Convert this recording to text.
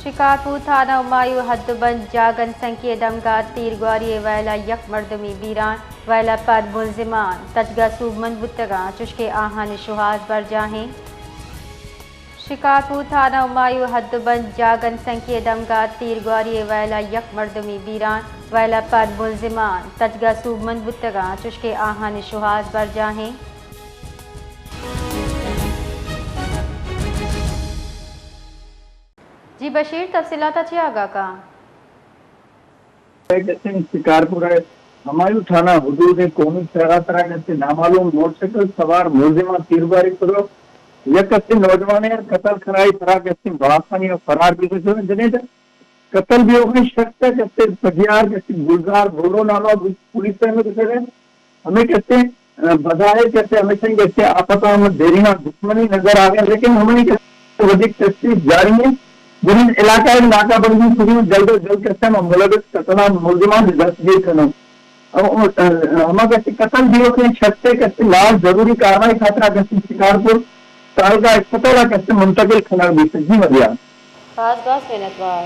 शिकारपुर थाना उमायू हद्दबंद जागन संकीय दमगा तीरगवारी वैला यक मर्दमी बीरान वैला पद मुलजिमान तजगा सूबमंद बुतगा चुशके आहान शुहाज बर जाहें। शिकारपुर थाना उमायू हद्दबंद जागन संकीय दमगा तीरगवारी वैला यक मर्दमी बीरान वैला पद मुलजिमान तजगा सूबमंद बुतगा चुशके आहान शुहाज बर जाहें। जी बशीर तफसीलात अच्छी आगा का शिकारपुर है हमायूं थाना हुदूद कौमी तरह के नामालूम मोटरसाइकिल सवार मुलजिमा तीरबारी करो यक नौजवान कतल खराई फरार के बड़ाखानी और फरार भी जने कतल भी होगी शख्स कहते पगियार कहते गुलजार बोलो नालो पुलिस में कहते हमें कहते बधाए कहते हमेशा कहते आपदा में देरीना दुश्मनी नजर आ गया लेकिन हमें कहते अधिक तस्दीक जारी है जिन इलाका नाकाबंदी शुरू जल्द कहते हैं मुलविस कतला मुलजिमान दस्तगीर करना हम कहते कतल भी होगी शख्स कहते लाल जरूरी कार्रवाई खातरा कहते शिकारपुर तालका अस्पताल कहते मुंतकिल खना भी जी मदिया खास मेहनतवार